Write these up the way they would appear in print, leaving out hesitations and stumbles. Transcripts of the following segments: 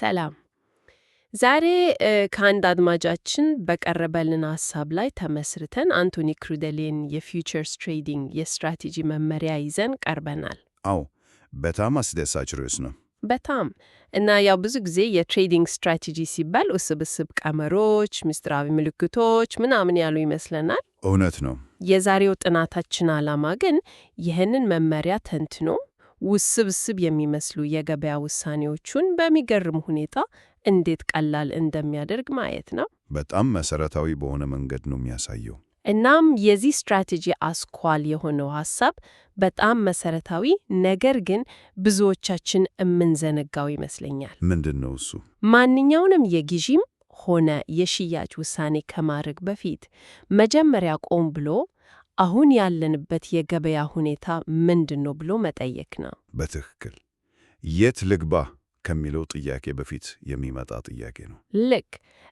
ሰላም። ዛሬ ከአንድ አድማጫችን በቀረበልን ሐሳብ ላይ ተመስርተን አንቶኒ ክሩደሌን የፊውቸርስ ትሬዲንግ የስትራቴጂ መመሪያ ይዘን ቀርበናል። አዎ፣ በጣም አስደሳች ርዕስ ነው። በጣም እና ያው ብዙ ጊዜ የትሬዲንግ ስትራቴጂ ሲባል ውስብስብ ቀመሮች፣ ምስጢራዊ ምልክቶች ምናምን ያሉ ይመስለናል። እውነት ነው። የዛሬው ጥናታችን ዓላማ ግን ይህንን መመሪያ ተንትኖ ውስብስብ የሚመስሉ የገበያ ውሳኔዎቹን በሚገርም ሁኔታ እንዴት ቀላል እንደሚያደርግ ማየት ነው። በጣም መሰረታዊ በሆነ መንገድ ነው የሚያሳየው። እናም የዚህ ስትራቴጂ አስኳል የሆነው ሐሳብ በጣም መሰረታዊ ነገር ግን ብዙዎቻችን እምንዘነጋው ይመስለኛል። ምንድን ነው እሱ? ማንኛውንም የግዢም ሆነ የሽያጭ ውሳኔ ከማድረግ በፊት መጀመሪያ ቆም ብሎ አሁን ያለንበት የገበያ ሁኔታ ምንድን ነው ብሎ መጠየቅ ነው። በትክክል የት ልግባ ከሚለው ጥያቄ በፊት የሚመጣ ጥያቄ ነው። ልክ።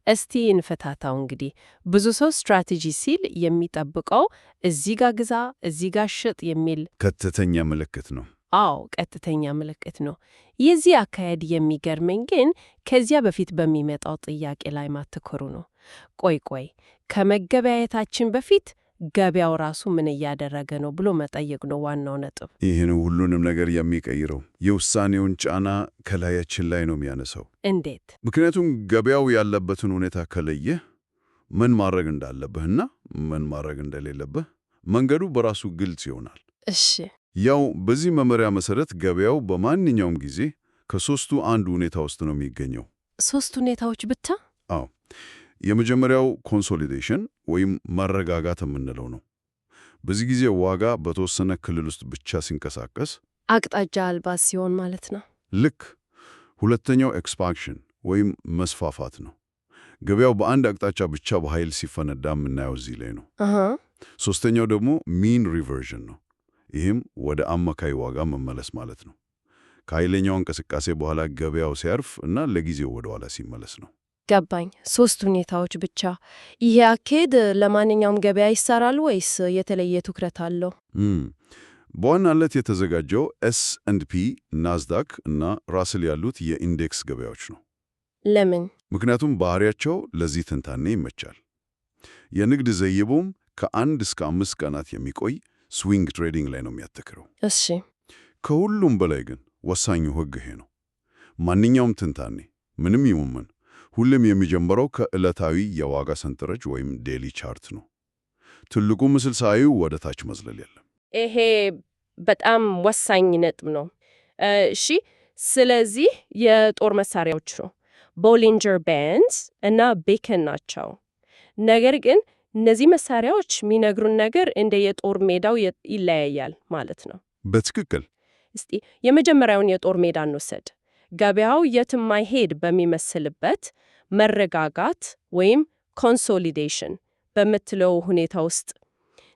እስቲ እንፈታታው። እንግዲህ ብዙ ሰው ስትራቴጂ ሲል የሚጠብቀው እዚህ ጋ ግዛ፣ እዚህ ጋ ሽጥ የሚል ቀጥተኛ ምልክት ነው። አዎ፣ ቀጥተኛ ምልክት ነው። የዚህ አካሄድ የሚገርመኝ ግን ከዚያ በፊት በሚመጣው ጥያቄ ላይ ማተኮሩ ነው። ቆይ ከመገበያየታችን በፊት ገበያው ራሱ ምን እያደረገ ነው ብሎ መጠየቅ ነው ዋናው ነጥብ። ይህን ሁሉንም ነገር የሚቀይረው የውሳኔውን ጫና ከላያችን ላይ ነው የሚያነሳው። እንዴት? ምክንያቱም ገበያው ያለበትን ሁኔታ ከለየህ ምን ማድረግ እንዳለብህና ምን ማድረግ እንደሌለብህ መንገዱ በራሱ ግልጽ ይሆናል። እሺ። ያው በዚህ መመሪያ መሰረት ገበያው በማንኛውም ጊዜ ከሶስቱ አንዱ ሁኔታ ውስጥ ነው የሚገኘው። ሶስት ሁኔታዎች ብቻ? አዎ። የመጀመሪያው ኮንሶሊዴሽን ወይም መረጋጋት የምንለው ነው። በዚህ ጊዜ ዋጋ በተወሰነ ክልል ውስጥ ብቻ ሲንቀሳቀስ አቅጣጫ አልባ ሲሆን ማለት ነው። ልክ። ሁለተኛው ኤክስፓንሽን ወይም መስፋፋት ነው። ገበያው በአንድ አቅጣጫ ብቻ በኃይል ሲፈነዳ የምናየው እዚህ ላይ ነው። ሶስተኛው ደግሞ ሚን ሪቨርዥን ነው። ይህም ወደ አማካይ ዋጋ መመለስ ማለት ነው። ከኃይለኛው እንቅስቃሴ በኋላ ገበያው ሲያርፍ እና ለጊዜው ወደ ኋላ ሲመለስ ነው። ገባኝ። ሶስት ሁኔታዎች ብቻ። ይሄ አካሄድ ለማንኛውም ገበያ ይሰራል ወይስ የተለየ ትኩረት አለው? በዋናነት የተዘጋጀው ኤስ&ፒ፣ ናዝዳክ እና ራስል ያሉት የኢንዴክስ ገበያዎች ነው። ለምን? ምክንያቱም ባህሪያቸው ለዚህ ትንታኔ ይመቻል። የንግድ ዘይቤውም ከ1 እስከ 5 ቀናት የሚቆይ ስዊንግ ትሬዲንግ ላይ ነው የሚያተክረው። እሺ። ከሁሉም በላይ ግን ወሳኙ ሕግ ይሄ ነው። ማንኛውም ትንታኔ ምንም ይሁን ምን ሁሉም የሚጀምረው ከዕለታዊ የዋጋ ሰንጠረዥ ወይም ዴሊ ቻርት ነው። ትልቁ ምስል ሳዩ ወደ ታች መዝለል የለም። ይሄ በጣም ወሳኝ ነጥብ ነው። እሺ፣ ስለዚህ የጦር መሳሪያዎች ነው ቦሊንጀር ባንድስ እና ቤከን ናቸው። ነገር ግን እነዚህ መሳሪያዎች የሚነግሩን ነገር እንደ የጦር ሜዳው ይለያያል ማለት ነው። በትክክል። እስቲ የመጀመሪያውን የጦር ሜዳ እንውሰድ። ገበያው የትም ማይሄድ በሚመስልበት መረጋጋት ወይም ኮንሶሊዴሽን በምትለው ሁኔታ ውስጥ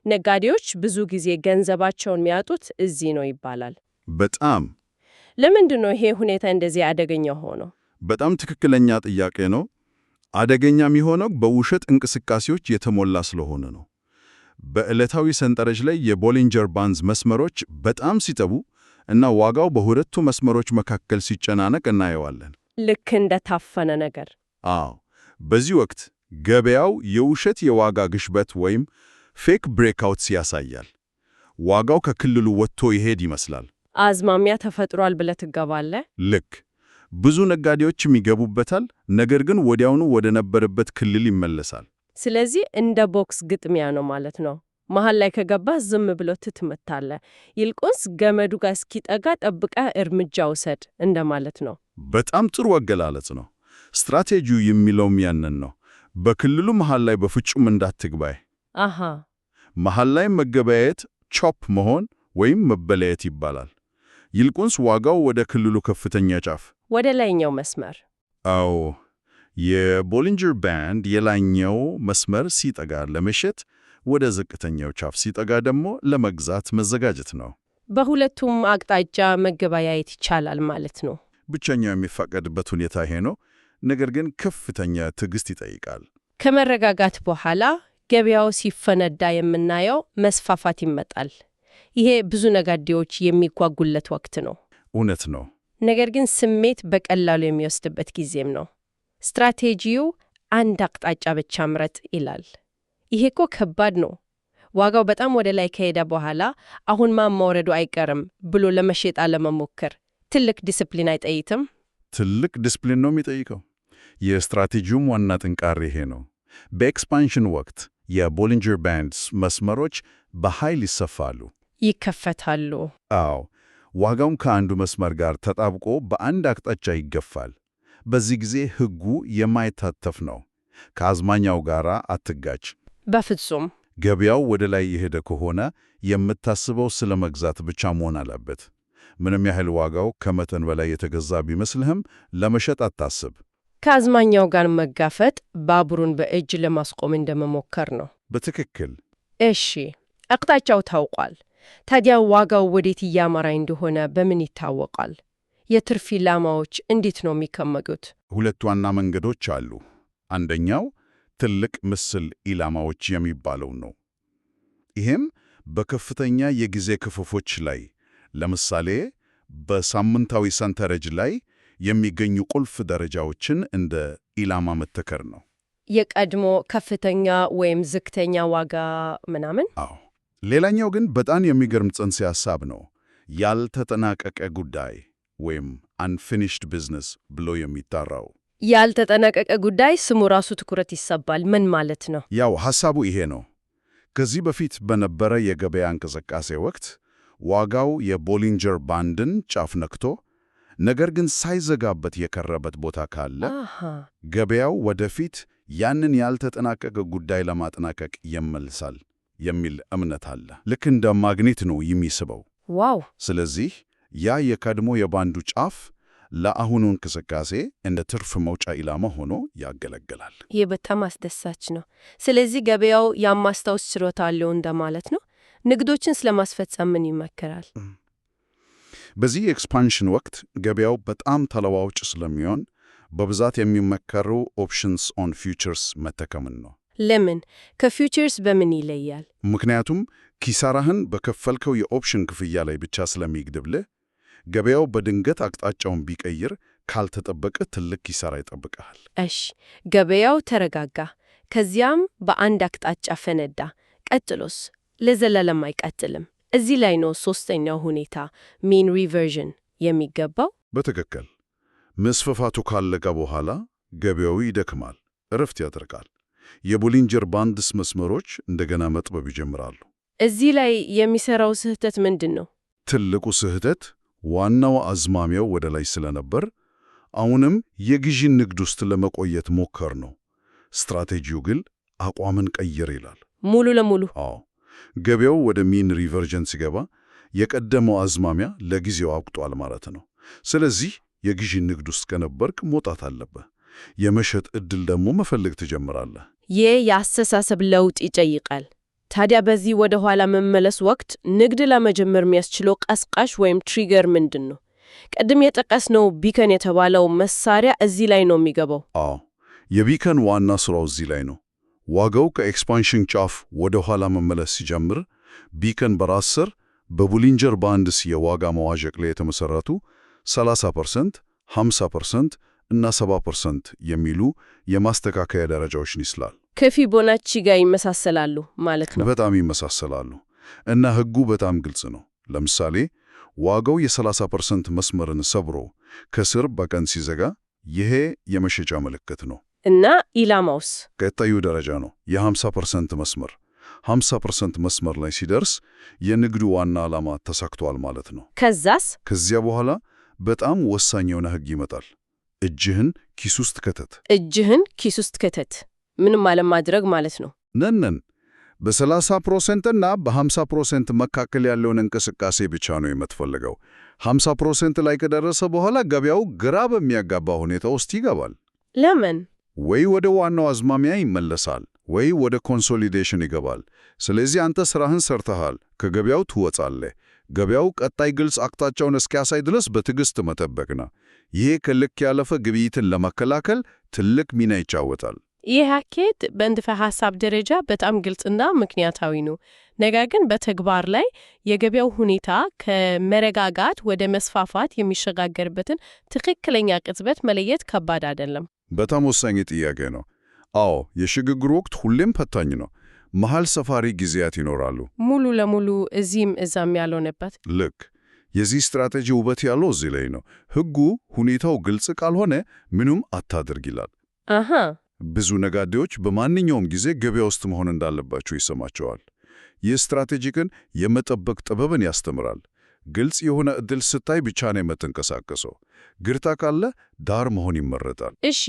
ነጋዴዎች ብዙ ጊዜ ገንዘባቸውን የሚያጡት እዚህ ነው ይባላል። በጣም። ለምንድን ነው ይሄ ሁኔታ እንደዚህ አደገኛ ሆነው? በጣም ትክክለኛ ጥያቄ ነው። አደገኛ የሚሆነው በውሸት እንቅስቃሴዎች የተሞላ ስለሆነ ነው። በዕለታዊ ሰንጠረዥ ላይ የቦሊንጀር ባንድስ መስመሮች በጣም ሲጠቡ እና ዋጋው በሁለቱ መስመሮች መካከል ሲጨናነቅ እናየዋለን። ልክ እንደ ታፈነ ነገር። አዎ። በዚህ ወቅት ገበያው የውሸት የዋጋ ግሽበት ወይም ፌክ ብሬክአውትስ ያሳያል። ዋጋው ከክልሉ ወጥቶ ይሄድ ይመስላል። አዝማሚያ ተፈጥሯል ብለህ ትገባለህ። ልክ። ብዙ ነጋዴዎችም ይገቡበታል፣ ነገር ግን ወዲያውኑ ወደ ነበረበት ክልል ይመለሳል። ስለዚህ እንደ ቦክስ ግጥሚያ ነው ማለት ነው። መሃል ላይ ከገባህ ዝም ብሎ ትትመታለህ። ይልቁንስ ገመዱ ጋር እስኪጠጋ ጠብቀህ እርምጃ ውሰድ እንደማለት ነው። በጣም ጥሩ አገላለጽ ነው። ስትራቴጂው የሚለውም ያንን ነው። በክልሉ መሃል ላይ በፍጹም እንዳትግባይ። አሃ። መሃል ላይ መገበያየት ቾፕ መሆን ወይም መበለየት ይባላል። ይልቁንስ ዋጋው ወደ ክልሉ ከፍተኛ ጫፍ ወደ ላይኛው መስመር። አዎ፣ የቦሊንጀር ባንድ የላይኛው መስመር ሲጠጋ ለመሸጥ፣ ወደ ዝቅተኛው ጫፍ ሲጠጋ ደግሞ ለመግዛት መዘጋጀት ነው። በሁለቱም አቅጣጫ መገበያየት ይቻላል ማለት ነው። ብቸኛው የሚፈቀድበት ሁኔታ ይሄ ነው። ነገር ግን ከፍተኛ ትዕግስት ይጠይቃል። ከመረጋጋት በኋላ ገበያው ሲፈነዳ የምናየው መስፋፋት ይመጣል። ይሄ ብዙ ነጋዴዎች የሚጓጉለት ወቅት ነው። እውነት ነው። ነገር ግን ስሜት በቀላሉ የሚወስድበት ጊዜም ነው። ስትራቴጂው አንድ አቅጣጫ ብቻ ምረጥ ይላል። ይሄ እኮ ከባድ ነው። ዋጋው በጣም ወደ ላይ ከሄደ በኋላ አሁን መውረዱ አይቀርም ብሎ ለመሸጥ አለመሞከር ትልቅ ዲስፕሊን አይጠይትም? ትልቅ ዲስፕሊን ነው የሚጠይቀው። የስትራቴጂውም ዋና ጥንካሬ ይሄ ነው። በኤክስፓንሽን ወቅት የቦሊንጀር ባንድስ መስመሮች በኃይል ይሰፋሉ፣ ይከፈታሉ። አዎ፣ ዋጋውም ከአንዱ መስመር ጋር ተጣብቆ በአንድ አቅጣጫ ይገፋል። በዚህ ጊዜ ሕጉ የማይታተፍ ነው። ከአዝማኛው ጋር አትጋጭ። በፍጹም። ገበያው ወደ ላይ የሄደ ከሆነ የምታስበው ስለ መግዛት ብቻ መሆን አለበት። ምንም ያህል ዋጋው ከመጠን በላይ የተገዛ ቢመስልህም ለመሸጥ አታስብ። ከአዝማኛው ጋር መጋፈጥ ባቡሩን በእጅ ለማስቆም እንደመሞከር ነው። በትክክል። እሺ፣ አቅጣጫው ታውቋል። ታዲያ ዋጋው ወዴት እያመራ እንደሆነ በምን ይታወቃል? የትርፍ ኢላማዎች እንዴት ነው የሚቀመጡት? ሁለት ዋና መንገዶች አሉ። አንደኛው ትልቅ ምስል ኢላማዎች የሚባለው ነው። ይህም በከፍተኛ የጊዜ ክፍፎች ላይ ለምሳሌ በሳምንታዊ ሰንጠረዥ ላይ የሚገኙ ቁልፍ ደረጃዎችን እንደ ኢላማ መተከር ነው። የቀድሞ ከፍተኛ ወይም ዝቅተኛ ዋጋ ምናምን? አዎ። ሌላኛው ግን በጣም የሚገርም ጽንሰ ሐሳብ ነው። ያልተጠናቀቀ ጉዳይ ወይም unfinished business ብሎ የሚጠራው። ያልተጠናቀቀ ጉዳይ ስሙ ራሱ ትኩረት ይስባል። ምን ማለት ነው? ያው ሐሳቡ ይሄ ነው። ከዚህ በፊት በነበረ የገበያ እንቅስቃሴ ወቅት ዋጋው የቦሊንጀር ባንድን ጫፍ ነክቶ ነገር ግን ሳይዘጋበት የቀረበት ቦታ ካለ ገበያው ወደፊት ያንን ያልተጠናቀቀ ጉዳይ ለማጠናቀቅ ይመልሳል የሚል እምነት አለ። ልክ እንደ ማግኔት ነው የሚስበው። ዋው! ስለዚህ ያ የቀድሞ የባንዱ ጫፍ ለአሁኑ እንቅስቃሴ እንደ ትርፍ መውጫ ኢላማ ሆኖ ያገለግላል። ይህ በጣም አስደሳች ነው። ስለዚህ ገበያው የማስታወስ ችሎታ አለው እንደማለት ነው። ንግዶችን ስለማስፈጸም ምን ይመከራል? በዚህ የኤክስፓንሽን ወቅት ገበያው በጣም ተለዋዋጭ ስለሚሆን በብዛት የሚመከሩ ኦፕሽንስ ኦን ፊውቸርስ መጠቀምን ነው። ለምን? ከፊውቸርስ በምን ይለያል? ምክንያቱም ኪሳራህን በከፈልከው የኦፕሽን ክፍያ ላይ ብቻ ስለሚገድብልህ፣ ገበያው በድንገት አቅጣጫውን ቢቀይር ካልተጠበቀ ትልቅ ኪሳራ ይጠብቅሃል። እሺ፣ ገበያው ተረጋጋ፣ ከዚያም በአንድ አቅጣጫ ፈነዳ። ቀጥሎስ? ለዘላለም አይቀጥልም። እዚህ ላይ ነው ሶስተኛው ሁኔታ ሚን ሪቨርዥን የሚገባው። በትክክል። መስፋፋቱ ካለቀ በኋላ ገበያው ይደክማል፣ እረፍት ያደርጋል። የቦሊንጀር ባንድስ መስመሮች እንደገና መጥበብ ይጀምራሉ። እዚህ ላይ የሚሰራው ስህተት ምንድን ነው? ትልቁ ስህተት ዋናው አዝማሚያው ወደ ላይ ስለነበር አሁንም የግዢን ንግድ ውስጥ ለመቆየት ሞከር ነው። ስትራቴጂው ግን አቋምን ቀይር ይላል። ሙሉ ለሙሉ? አዎ። ገበያው ወደ ሚን ሪቨርጀንስ ሲገባ የቀደመው አዝማሚያ ለጊዜው አብቅቷል ማለት ነው። ስለዚህ የግዢ ንግድ ውስጥ ከነበርክ መውጣት አለብህ። የመሸጥ ዕድል ደግሞ መፈለግ ትጀምራለህ። ይህ የአስተሳሰብ ለውጥ ይጠይቃል። ታዲያ በዚህ ወደ ኋላ መመለስ ወቅት ንግድ ለመጀመር የሚያስችለው ቀስቃሽ ወይም ትሪገር ምንድን ነው? ቅድም የጠቀስነው ቢከን የተባለው መሳሪያ እዚህ ላይ ነው የሚገባው? አዎ፣ የቢከን ዋና ሥራው እዚህ ላይ ነው። ዋጋው ከኤክስፓንሽን ጫፍ ወደ ኋላ መመለስ ሲጀምር ቢከን በራስ ስር በቦሊንጀር ባንድስ የዋጋ መዋዠቅ ላይ የተመሠረቱ 30%፣ 50% እና 70% የሚሉ የማስተካከያ ደረጃዎችን ይስላል። ከፊቦናቺ ጋር ይመሳሰላሉ ማለት ነው? በጣም ይመሳሰላሉ። እና ሕጉ በጣም ግልጽ ነው። ለምሳሌ ዋጋው የ30% መስመርን ሰብሮ ከስር በቀን ሲዘጋ ይሄ የመሸጫ ምልክት ነው። እና ኢላማውስ? ቀጣዩ ደረጃ ነው የ50% መስመር። 50% መስመር ላይ ሲደርስ የንግዱ ዋና ዓላማ ተሳክቷል ማለት ነው። ከዛስ? ከዚያ በኋላ በጣም ወሳኝ የሆነ ሕግ ይመጣል። እጅህን ኪስ ውስጥ ከተት። እጅህን ኪስ ውስጥ ከተት ምንም አለማድረግ ማለት ነው? ነን በ30% እና በ50% መካከል ያለውን እንቅስቃሴ ብቻ ነው የምትፈልገው። 50% ላይ ከደረሰ በኋላ ገበያው ግራ በሚያጋባ ሁኔታ ውስጥ ይገባል። ለምን? ወይ ወደ ዋናው አዝማሚያ ይመለሳል፣ ወይ ወደ ኮንሶሊዴሽን ይገባል። ስለዚህ አንተ ስራህን ሰርተሃል፣ ከገበያው ትወጣለህ። ገበያው ቀጣይ ግልጽ አቅጣጫውን እስኪያሳይ ድረስ በትዕግስት መጠበቅ ነው። ይሄ ከልክ ያለፈ ግብይትን ለመከላከል ትልቅ ሚና ይጫወታል። ይህ አካሄድ በንድፈ ሐሳብ ደረጃ በጣም ግልጽና ምክንያታዊ ነው። ነገር ግን በተግባር ላይ የገበያው ሁኔታ ከመረጋጋት ወደ መስፋፋት የሚሸጋገርበትን ትክክለኛ ቅጽበት መለየት ከባድ አይደለም። በጣም ወሳኝ ጥያቄ ነው። አዎ፣ የሽግግር ወቅት ሁሌም ፈታኝ ነው። መሃል ሰፋሪ ጊዜያት ይኖራሉ። ሙሉ ለሙሉ እዚህም እዛም ያልሆነበት። ልክ። የዚህ ስትራቴጂ ውበት ያለው እዚህ ላይ ነው። ሕጉ ሁኔታው ግልጽ ካልሆነ ምንም አታድርግ ይላል። አሃ ብዙ ነጋዴዎች በማንኛውም ጊዜ ገበያ ውስጥ መሆን እንዳለባቸው ይሰማቸዋል። ይህ ስትራቴጂ ግን የመጠበቅ ጥበብን ያስተምራል። ግልጽ የሆነ ዕድል ስታይ ብቻ ነው የምትንቀሳቀሰው። ግርታ ካለ ዳር መሆን ይመረጣል። እሺ፣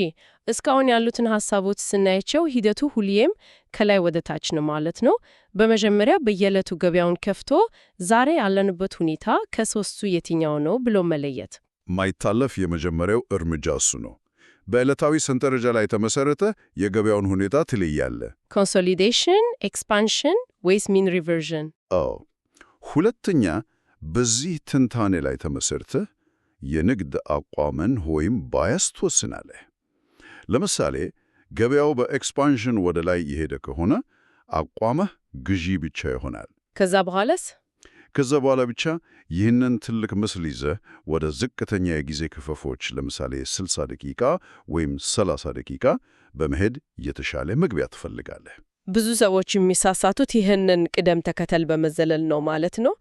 እስካሁን ያሉትን ሐሳቦች ስናያቸው ሂደቱ ሁሌም ከላይ ወደ ታች ነው ማለት ነው። በመጀመሪያ በየዕለቱ ገበያውን ከፍቶ ዛሬ ያለንበት ሁኔታ ከሶስቱ የትኛው ነው ብሎ መለየት። ማይታለፍ የመጀመሪያው እርምጃ እሱ ነው። በዕለታዊ ሰንጠረዣ ላይ ተመሰረተ የገበያውን ሁኔታ ትለያለ። ኮንሶሊዴሽን፣ ኤክስፓንሽን ወይስ ሚን ሪቨርዥን? አዎ። ሁለተኛ፣ በዚህ ትንታኔ ላይ ተመሰርተ የንግድ አቋምን ወይም ባያስ ትወስናለህ። ለምሳሌ ገበያው በኤክስፓንሽን ወደ ላይ የሄደ ከሆነ አቋምህ ግዢ ብቻ ይሆናል። ከዛ በኋላ ብቻ ይህንን ትልቅ ምስል ይዘህ ወደ ዝቅተኛ የጊዜ ክፈፎች ለምሳሌ 60 ደቂቃ ወይም 30 ደቂቃ በመሄድ የተሻለ መግቢያ ትፈልጋለህ። ብዙ ሰዎች የሚሳሳቱት ይህንን ቅደም ተከተል በመዘለል ነው ማለት ነው።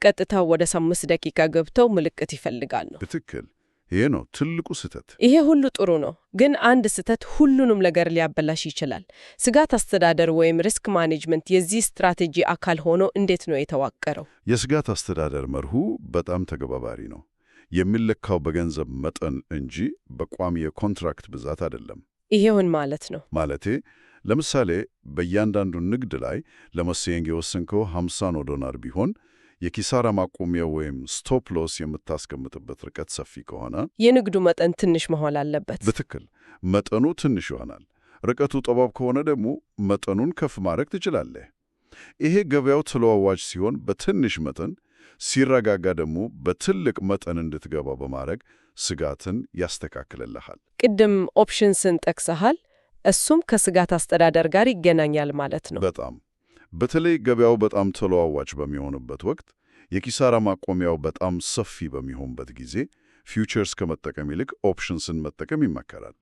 ቀጥታ ወደ 5 ደቂቃ ገብተው ምልክት ይፈልጋሉ። በትክክል። ይሄ ነው ትልቁ ስህተት። ይሄ ሁሉ ጥሩ ነው፣ ግን አንድ ስህተት ሁሉንም ነገር ሊያበላሽ ይችላል። ስጋት አስተዳደር ወይም ሪስክ ማኔጅመንት የዚህ ስትራቴጂ አካል ሆኖ እንዴት ነው የተዋቀረው? የስጋት አስተዳደር መርሁ በጣም ተገባባሪ ነው። የሚለካው በገንዘብ መጠን እንጂ በቋሚ የኮንትራክት ብዛት አይደለም። ይሄውን ማለት ነው። ማለቴ ለምሳሌ በእያንዳንዱ ንግድ ላይ ለመሰየንግ የወሰንከው $50 ቢሆን የኪሳራ ማቆሚያ ወይም ስቶፕ ሎስ የምታስቀምጥበት ርቀት ሰፊ ከሆነ የንግዱ መጠን ትንሽ መሆን አለበት። በትክክል መጠኑ ትንሽ ይሆናል። ርቀቱ ጠባብ ከሆነ ደግሞ መጠኑን ከፍ ማድረግ ትችላለህ። ይሄ ገበያው ተለዋዋጭ ሲሆን በትንሽ መጠን፣ ሲረጋጋ ደግሞ በትልቅ መጠን እንድትገባ በማድረግ ስጋትን ያስተካክልልሃል። ቅድም ኦፕሽንስን ጠቅሰሃል። እሱም ከስጋት አስተዳደር ጋር ይገናኛል ማለት ነው። በጣም በተለይ ገበያው በጣም ተለዋዋጭ በሚሆንበት ወቅት፣ የኪሳራ ማቆሚያው በጣም ሰፊ በሚሆንበት ጊዜ ፊውቸርስ ከመጠቀም ይልቅ ኦፕሽንስን መጠቀም ይመከራል።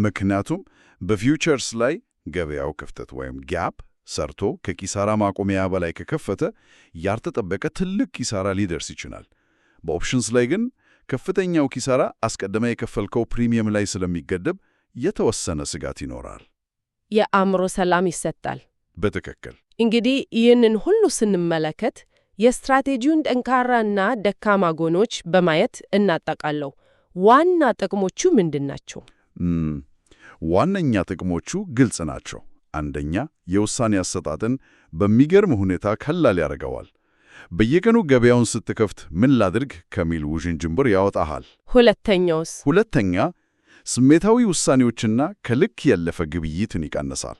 ምክንያቱም በፊውቸርስ ላይ ገበያው ክፍተት ወይም ጋፕ ሰርቶ ከኪሳራ ማቆሚያ በላይ ከከፈተ ያልተጠበቀ ትልቅ ኪሳራ ሊደርስ ይችላል። በኦፕሽንስ ላይ ግን ከፍተኛው ኪሳራ አስቀድመ የከፈልከው ፕሪሚየም ላይ ስለሚገደብ የተወሰነ ስጋት ይኖራል። የአእምሮ ሰላም ይሰጣል። በትክክል። እንግዲህ ይህንን ሁሉ ስንመለከት የስትራቴጂውን ጠንካራና ደካማ ጎኖች በማየት እናጠቃለው። ዋና ጥቅሞቹ ምንድን ናቸው? ዋነኛ ጥቅሞቹ ግልጽ ናቸው። አንደኛ፣ የውሳኔ አሰጣጥን በሚገርም ሁኔታ ቀላል ያደርገዋል። በየቀኑ ገበያውን ስትከፍት ምን ላድርግ ከሚል ውዥንጅንብር ያወጣሃል። ሁለተኛ፣ ስሜታዊ ውሳኔዎችና ከልክ ያለፈ ግብይትን ይቀንሳል።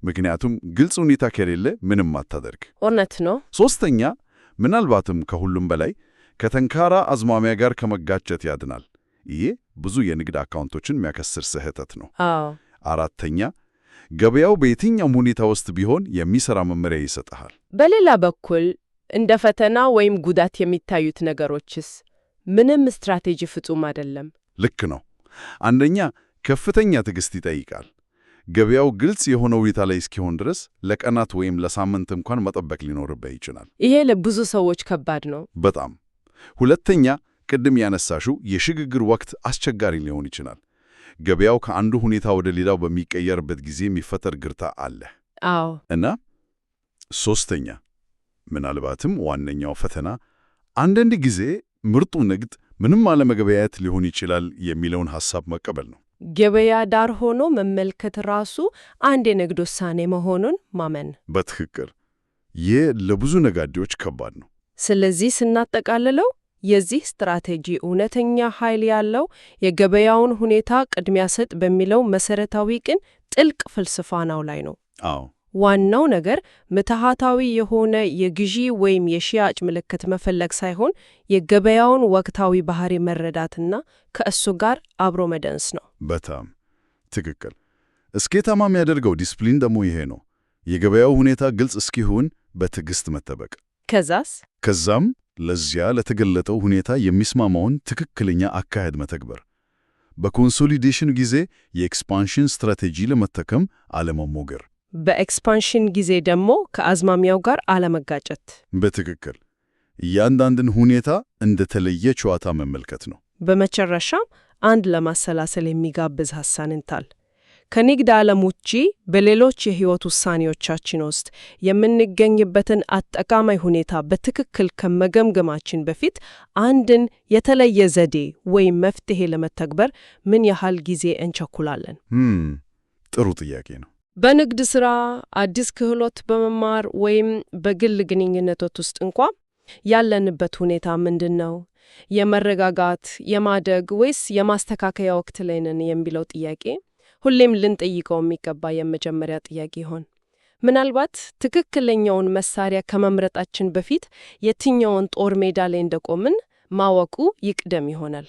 ምክንያቱም ግልጽ ሁኔታ ከሌለ ምንም አታደርግ። እውነት ነው። ሶስተኛ፣ ምናልባትም ከሁሉም በላይ ከጠንካራ አዝማሚያ ጋር ከመጋጨት ያድናል። ይሄ ብዙ የንግድ አካውንቶችን የሚያከስር ስህተት ነው። አራተኛ፣ ገበያው በየትኛውም ሁኔታ ውስጥ ቢሆን የሚሰራ መመሪያ ይሰጥሃል። በሌላ በኩል እንደ ፈተና ወይም ጉዳት የሚታዩት ነገሮችስ? ምንም ስትራቴጂ ፍጹም አይደለም። ልክ ነው። አንደኛ፣ ከፍተኛ ትዕግስት ይጠይቃል። ገበያው ግልጽ የሆነ ሁኔታ ላይ እስኪሆን ድረስ ለቀናት ወይም ለሳምንት እንኳን መጠበቅ ሊኖርበት ይችላል። ይሄ ለብዙ ሰዎች ከባድ ነው። በጣም። ሁለተኛ፣ ቅድም ያነሳሽው የሽግግር ወቅት አስቸጋሪ ሊሆን ይችላል። ገበያው ከአንዱ ሁኔታ ወደ ሌላው በሚቀየርበት ጊዜ የሚፈጠር ግርታ አለ። አዎ። እና ሶስተኛ፣ ምናልባትም ዋነኛው ፈተና አንዳንድ ጊዜ ምርጡ ንግድ ምንም አለመገበያየት ሊሆን ይችላል የሚለውን ሐሳብ መቀበል ነው። ገበያ ዳር ሆኖ መመልከት ራሱ አንድ የንግድ ውሳኔ መሆኑን ማመን። በትክክል። ይህ ለብዙ ነጋዴዎች ከባድ ነው። ስለዚህ ስናጠቃልለው የዚህ ስትራቴጂ እውነተኛ ኃይል ያለው የገበያውን ሁኔታ ቅድሚያ ሰጥ በሚለው መሰረታዊ ግን ጥልቅ ፍልስፍናው ላይ ነው። አዎ። ዋናው ነገር ምትሃታዊ የሆነ የግዢ ወይም የሽያጭ ምልክት መፈለግ ሳይሆን የገበያውን ወቅታዊ ባህሪ መረዳትና ከእሱ ጋር አብሮ መደንስ ነው። በጣም ትክክል። ስኬታማ የሚያደርገው ዲስፕሊን ደግሞ ይሄ ነው። የገበያው ሁኔታ ግልጽ እስኪሆን በትዕግስት መጠበቅ። ከዛም ለዚያ ለተገለጠው ሁኔታ የሚስማማውን ትክክለኛ አካሄድ መተግበር። በኮንሶሊዴሽን ጊዜ የኤክስፓንሽን ስትራቴጂ ለመጠቀም አለመሞገር። በኤክስፓንሽን ጊዜ ደግሞ ከአዝማሚያው ጋር አለመጋጨት። በትክክል እያንዳንድን ሁኔታ እንደተለየ ጨዋታ መመልከት ነው። በመጨረሻም አንድ ለማሰላሰል የሚጋብዝ ሐሳብ እንጣል። ከንግድ ዓለም ውጪ በሌሎች የሕይወት ውሳኔዎቻችን ውስጥ የምንገኝበትን አጠቃላይ ሁኔታ በትክክል ከመገምገማችን በፊት አንድን የተለየ ዘዴ ወይም መፍትሔ ለመተግበር ምን ያህል ጊዜ እንቸኩላለን? ጥሩ ጥያቄ ነው። በንግድ ሥራ፣ አዲስ ክህሎት በመማር ወይም በግል ግንኙነቶች ውስጥ እንኳ ያለንበት ሁኔታ ምንድን ነው? የመረጋጋት፣ የማደግ ወይስ የማስተካከያ ወቅት ላይ ነን የሚለው ጥያቄ ሁሌም ልንጠይቀው የሚገባ የመጀመሪያ ጥያቄ ይሆን? ምናልባት ትክክለኛውን መሳሪያ ከመምረጣችን በፊት የትኛውን ጦር ሜዳ ላይ እንደቆምን ማወቁ ይቅደም ይሆናል።